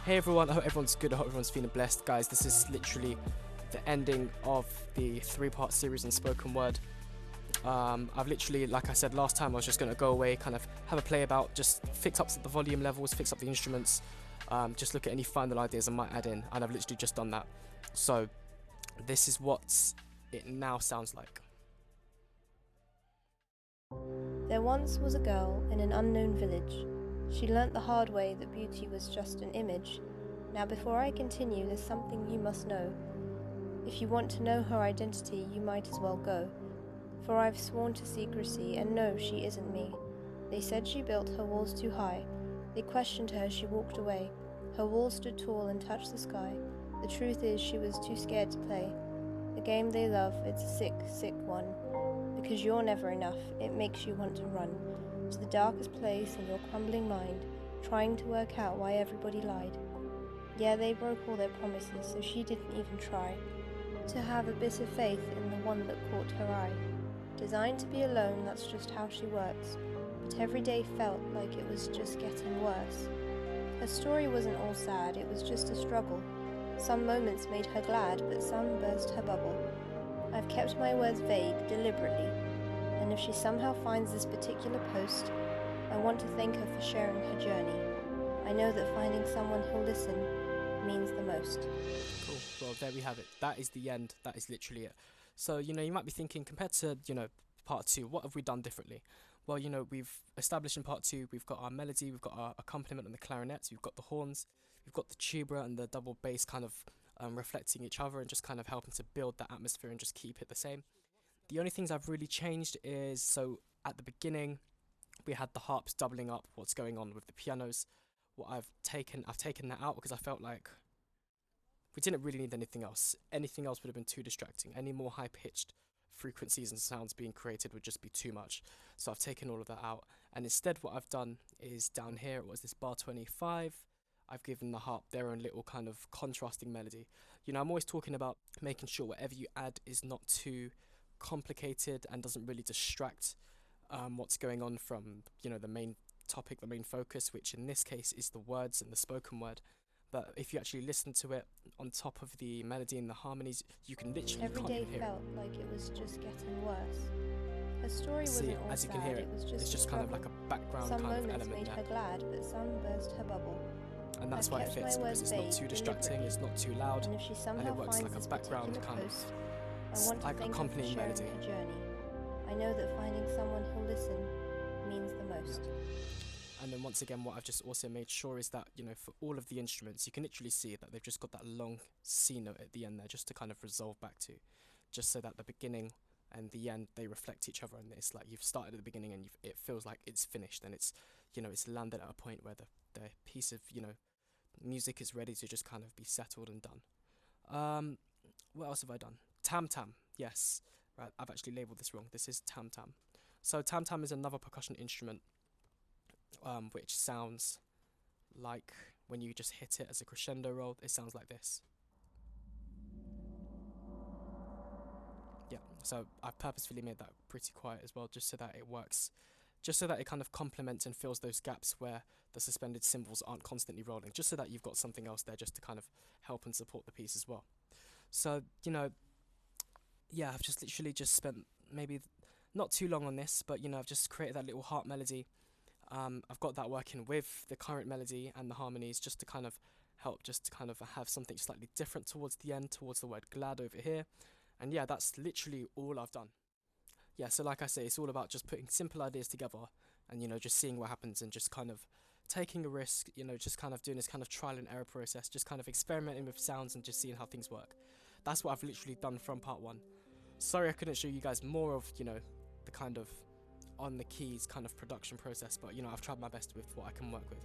Hey everyone, I hope everyone's good, I hope everyone's feeling blessed. Guys, this is literally the ending of the 3-part series on spoken word. I've literally, like I said last time, I was just going to go away, kind of have a play about, just fix up the volume levels, fix up the instruments, just look at any final ideas I might add in, and I've literally just done that. So this is what it now sounds like. There once was a girl in an unknown village. She learnt the hard way that beauty was just an image. Now before I continue, there's something you must know. If you want to know her identity, you might as well go. For I've sworn to secrecy, and no, she isn't me. They said she built her walls too high. They questioned her, she walked away. Her walls stood tall and touched the sky. The truth is, she was too scared to play. The game they love, it's a sick, sick one. Because you're never enough, it makes you want to run to the darkest place in your crumbling mind, trying to work out why everybody lied. Yeah, they broke all their promises, so she didn't even try to have a bit of faith in the one that caught her eye. Designed to be alone, that's just how she works, but every day felt like it was just getting worse. Her story wasn't all sad, it was just a struggle. Some moments made her glad, but some burst her bubble. I've kept my words vague deliberately, and if she somehow finds this particular post, I want to thank her for sharing her journey. I know that finding someone who'll listen means the most. Cool, well there we have it, that is the end, that is literally it. So, you might be thinking, compared to, part 2, what have we done differently? Well, we've established in part 2, we've got our melody, we've got our accompaniment on the clarinets, we've got the horns, we've got the tuba and the double bass kind of reflecting each other and just kind of helping to build that atmosphere and just keep it the same. The only things I've really changed is, so at the beginning, we had the harps doubling up what's going on with the pianos. What I've taken that out because I felt like we didn't really need anything else. Anything else would have been too distracting. Any more high-pitched frequencies and sounds being created would just be too much. So I've taken all of that out. And instead what I've done is down here, it was this bar 25. I've given the harp their own little kind of contrasting melody. I'm always talking about making sure whatever you add is not too complicated and doesn't really distract what's going on from, the main topic, the main focus, which in this case is the words and the spoken word. But if you actually listen to it on top of the melody and the harmonies, you can literally Every can't day even hear felt like it was just getting worse. Her story it. See, wasn't all as you can sad, hear it was just it's a just kind of struggle. like a background Some kind of moments element made her there. glad, but some burst her bubble. And that's I've why it kept fits, my because words it's not vague too distracting, deliberately. it's not too loud, And if she and somehow it works finds like a this background particular kind of, post, I want to like thank her for accompanying sharing melody. her journey. I know that finding someone who'll listen means the most. And then once again, what I've just also made sure is that, for all of the instruments, you can literally see that they've just got that long C note at the end there just to kind of resolve back to, just so that the beginning and the end, they reflect each other, and it's like you've started at the beginning and it feels like it's finished, and it's, it's landed at a point where the piece of, music is ready to just kind of be settled and done. What else have I done? Tam tam, yes. Right, I've actually labelled this wrong. This is tam tam. So tam tam is another percussion instrument, which sounds like when you just hit it as a crescendo roll, it sounds like this. Yeah, so I've purposefully made that pretty quiet as well, just so that it works, just so that it kind of complements and fills those gaps where the suspended cymbals aren't constantly rolling, just so that you've got something else there just to kind of help and support the piece as well. So, yeah, I've just literally just spent maybe not too long on this, but I've just created that little harp melody. I've got that working with the current melody and the harmonies just to kind of help, just to kind of have something slightly different towards the end, towards the word glad over here. And yeah, that's literally all I've done. Yeah, so like I say, it's all about just putting simple ideas together and, just seeing what happens and just kind of taking a risk, just kind of doing this kind of trial and error process, just kind of experimenting with sounds and just seeing how things work. That's what I've literally done from part 1. Sorry I couldn't show you guys more of, the kind of on the keys kind of production process, but I've tried my best with what I can work with.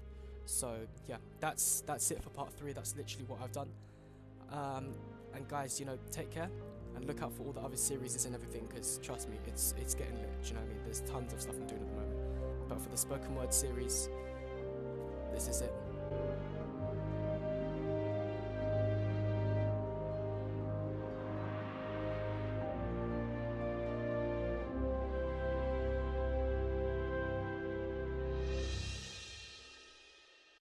So yeah, that's it for part 3. That's literally what I've done. And guys, take care and look out for all the other series and everything, because trust me, it's getting lit. Do you know what I mean? There's tons of stuff I'm doing at the moment, but for the spoken word series, this is it.